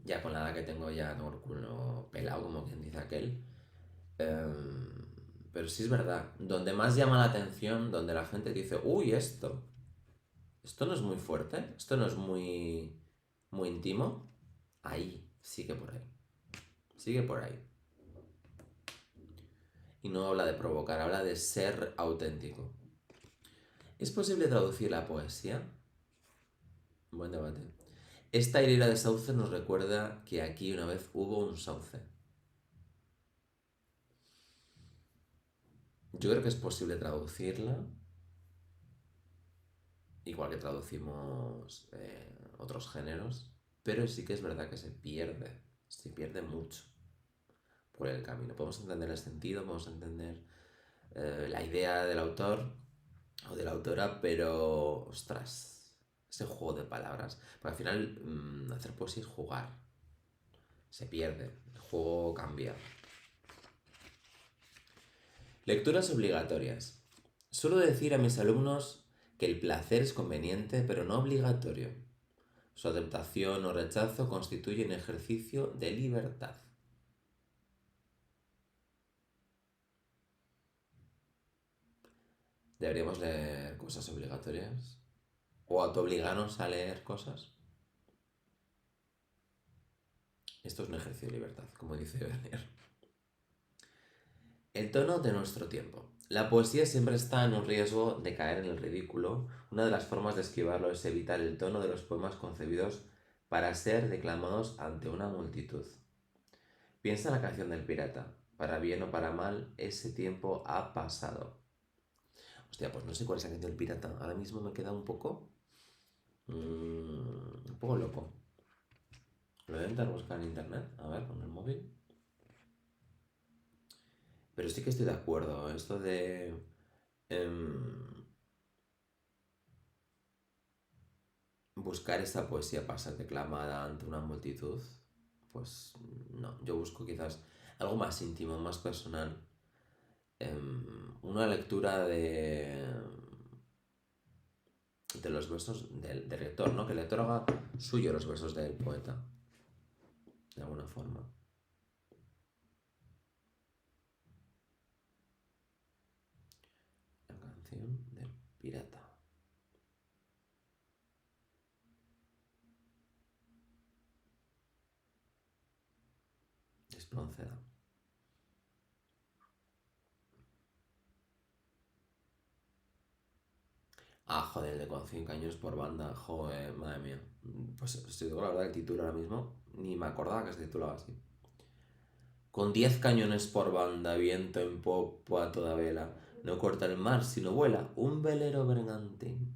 Ya con la edad que tengo ya tengo el culo pelado, como quien dice aquel. Pero sí es verdad, donde más llama la atención, donde la gente dice, uy, esto Esto no es muy fuerte, esto no es muy, muy íntimo. Ahí, sigue por ahí. Sigue por ahí. Y no habla de provocar, habla de ser auténtico. ¿Es posible traducir la poesía? Buen debate. Esta hilera de sauce nos recuerda que aquí una vez hubo un sauce. Yo creo que es posible traducirla, igual que traducimos otros géneros, pero sí que es verdad que se pierde mucho por el camino. Podemos entender el sentido, podemos entender la idea del autor o de la autora, pero, ostras, ese juego de palabras. Porque al final hacer poesía es jugar, se pierde, el juego cambia. Lecturas obligatorias. Suelo decir a mis alumnos que el placer es conveniente, pero no obligatorio. Su aceptación o rechazo constituye un ejercicio de libertad. ¿Deberíamos leer cosas obligatorias? ¿O autoobligarnos a leer cosas? Esto es un ejercicio de libertad, como dice Bernier. El tono de nuestro tiempo. La poesía siempre está en un riesgo de caer en el ridículo. Una de las formas de esquivarlo es evitar el tono de los poemas concebidos para ser declamados ante una multitud. Piensa en la canción del pirata. Para bien o para mal, ese tiempo ha pasado. Hostia, pues no sé cuál es la canción del pirata. Ahora mismo me queda un poco... un poco loco. Lo voy a intentar buscar en internet. A ver, con el móvil. Pero sí que estoy de acuerdo. Esto de... buscar esa poesía para ser declamada ante una multitud. Pues no. Yo busco quizás algo más íntimo, más personal. Una lectura de los versos del lector, ¿no? Que el lector haga suyo los versos del poeta, de alguna forma. La canción del pirata. Espronceda. Ah, joder, el de con 100 cañones por banda. Joder, madre mía. Pues si digo la verdad, el título ahora mismo, ni me acordaba que se titulaba así. Con 10 cañones por banda, viento en popa a toda vela. No corta el mar, sino vuela un velero bergantín.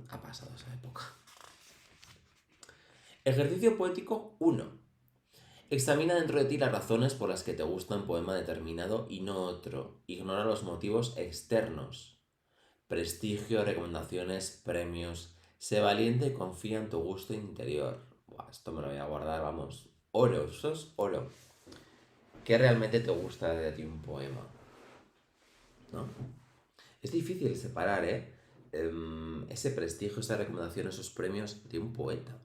Ha pasado esa época. Ejercicio poético 1. Examina dentro de ti las razones por las que te gusta un poema determinado y no otro. Ignora los motivos externos. Prestigio, recomendaciones, premios. Sé valiente y confía en tu gusto interior. Buah, esto me lo voy a guardar, vamos. Oro, eso es oro. ¿Qué realmente te gusta de ti un poema? ¿No? Es difícil separar, ese prestigio, esa recomendación, esos premios de un poeta.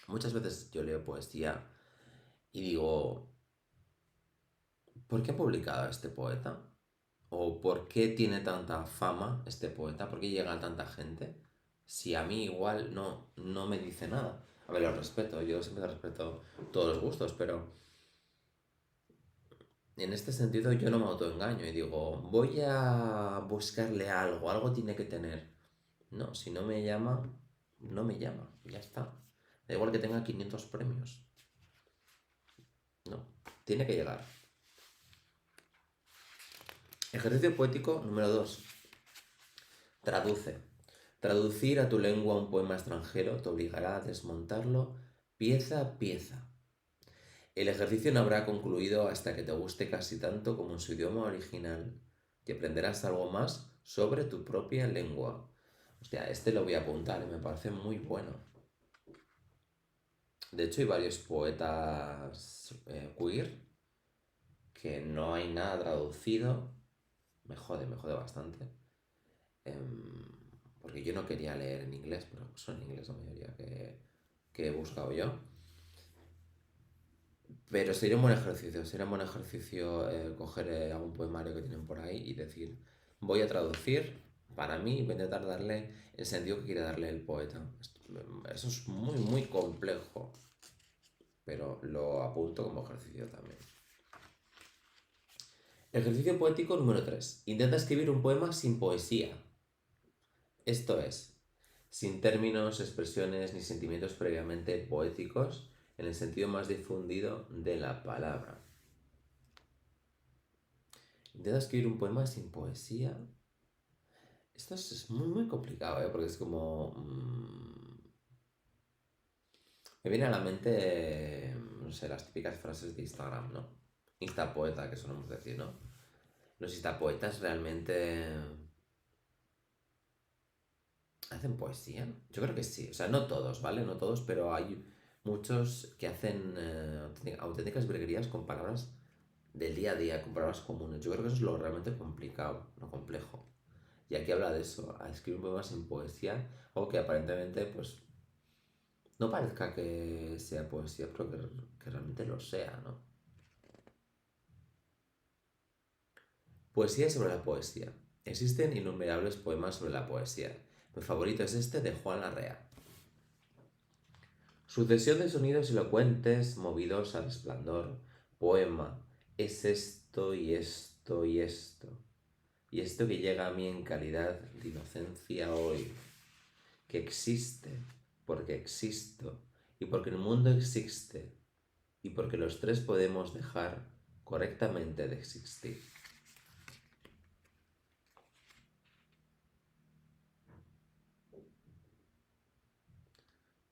Muchas veces yo leo poesía y digo, ¿por qué ha publicado este poeta? ¿O por qué tiene tanta fama este poeta? ¿Por qué llega a tanta gente? Si a mí igual no me dice nada. A ver, lo respeto, yo siempre respeto todos los gustos, pero en este sentido yo no me autoengaño y digo, voy a buscarle algo, algo tiene que tener. No, si no me llama, no me llama, ya está. Da igual que tenga 500 premios. No, tiene que llegar. Ejercicio poético número 2. Traduce. Traducir a tu lengua un poema extranjero te obligará a desmontarlo pieza a pieza. El ejercicio no habrá concluido hasta que te guste casi tanto como en su idioma original y aprenderás algo más sobre tu propia lengua. Hostia, este lo voy a apuntar y me parece muy bueno. De hecho, hay varios poetas queer que no hay nada traducido. Me jode bastante. Porque yo no quería leer en inglés, pero son en inglés la mayoría que he buscado yo. Pero sería un buen ejercicio coger algún poemario que tienen por ahí y decir, voy a traducir Para mí voy a intentar darle el sentido que quiere darle el poeta. Eso es muy, muy complejo, pero lo apunto como ejercicio también. Ejercicio poético número 3. Intenta escribir un poema sin poesía. Esto es, sin términos, expresiones ni sentimientos previamente poéticos en el sentido más difundido de la palabra. Intenta escribir un poema sin poesía. Esto es muy, muy complicado, ¿eh? Porque es como... me viene a la mente, no sé, las típicas frases de Instagram, ¿no? Instapoeta, que solemos decir, ¿no? Los instapoetas realmente hacen poesía. Yo creo que sí. O sea, no todos, ¿vale? No todos, pero hay muchos que hacen auténticas virguerías con palabras del día a día, con palabras comunes. Yo creo que eso es lo realmente complicado, lo complejo. Y aquí habla de eso, a escribir poemas en poesía, o que aparentemente, pues, no parezca que sea poesía, pero que realmente lo sea, ¿no? Poesía sobre la poesía. Existen innumerables poemas sobre la poesía. Mi favorito es este de Juan Larrea. Sucesión de sonidos elocuentes, movidos al resplandor. Poema. Es esto y esto y esto. Y esto que llega a mí en calidad de inocencia hoy. Que existe porque existo. Y porque el mundo existe. Y porque los tres podemos dejar correctamente de existir.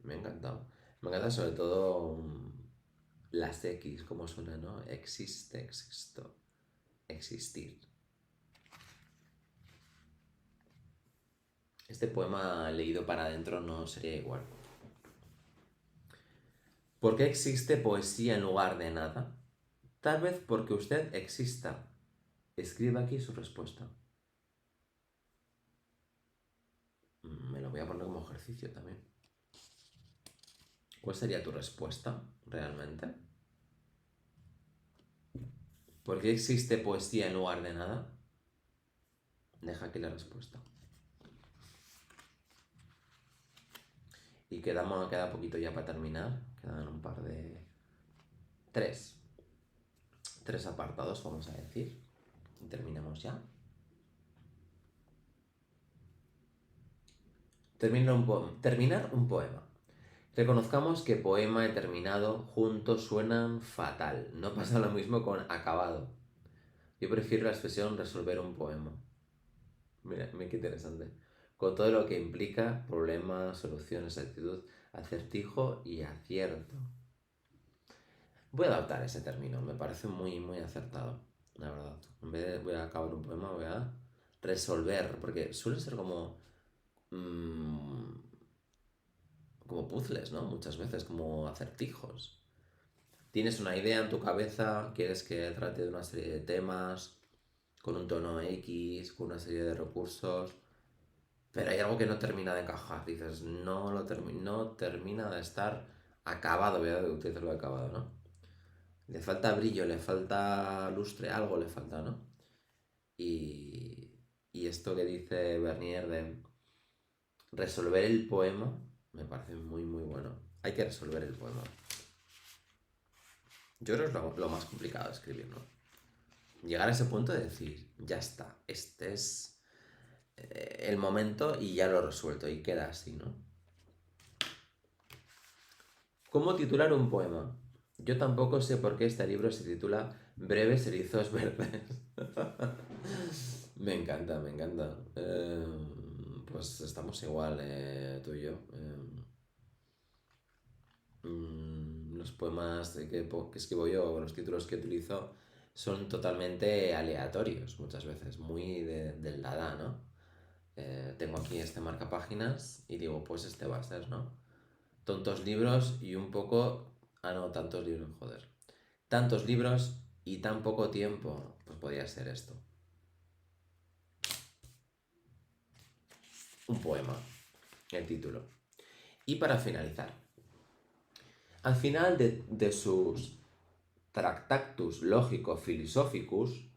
Me ha encantado. Me encanta sobre todo las X, cómo suena, ¿no? Existe, existo, existir. Este poema leído para adentro no sería igual. ¿Por qué existe poesía en lugar de nada? Tal vez porque usted exista. Escriba aquí su respuesta. Me lo voy a poner como ejercicio también. ¿Cuál sería tu respuesta realmente? ¿Por qué existe poesía en lugar de nada? Deja aquí la respuesta. Y queda poquito ya para terminar. Quedan un par de... Tres apartados, vamos a decir. Y terminamos ya. Terminar un poema. Reconozcamos que poema y terminado juntos suenan fatal. No pasa lo mismo con acabado. Yo prefiero la expresión resolver un poema. Mira qué interesante. Con todo lo que implica problema, solución, exactitud, acertijo y acierto. Voy a adaptar ese término, me parece muy, muy acertado, la verdad. En vez de voy a acabar un poema, voy a resolver, porque suele ser mm, como puzzles, ¿no? Muchas veces, como acertijos. Tienes una idea en tu cabeza, quieres que trate de una serie de temas, con un tono X, con una serie de recursos, pero hay algo que no termina de encajar. Dices, no termina de estar acabado, voy a utilizar lo de acabado, ¿no? Le falta brillo, le falta lustre, algo le falta, ¿no? Y, y esto que dice Bernier de resolver el poema me parece muy, muy bueno. Hay que resolver el poema. Yo creo que es lo más complicado de escribir, ¿no? Llegar a ese punto de decir, ya está, este es el momento y ya lo he resuelto y queda así, ¿no? ¿Cómo titular un poema? Yo tampoco sé por qué este libro se titula Breves erizos verdes. Me encanta, me encanta. Pues estamos igual, tú y yo. Los poemas que escribo yo, o los títulos que utilizo, son totalmente aleatorios muchas veces, muy del dada, ¿no? Tengo aquí este marcapáginas y digo, pues este va a ser, ¿no? Tontos libros y un poco... Ah, no, tantos libros, joder. Tantos libros y tan poco tiempo, pues podría ser esto. Un poema, el título. Y para finalizar, al final de sus Tractatus Logico Philosophicus,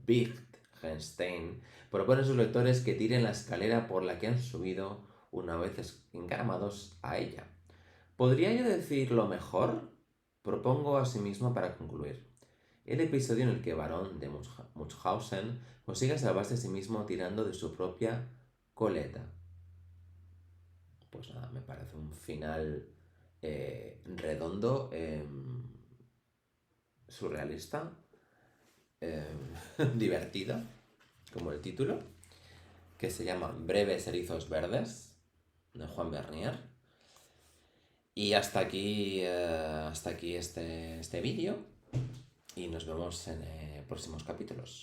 Fichte Wittgenstein propone a sus lectores que tiren la escalera por la que han subido una vez encaramados a ella. ¿Podría yo decir lo mejor? Propongo asimismo para concluir. El episodio en el que Barón de Munchausen consigue salvarse a sí mismo tirando de su propia coleta. Pues nada, me parece un final redondo, surrealista, divertido, como el título, que se llama Breves erizos verdes, de Juan Bernier. Y hasta aquí este vídeo y nos vemos en próximos capítulos.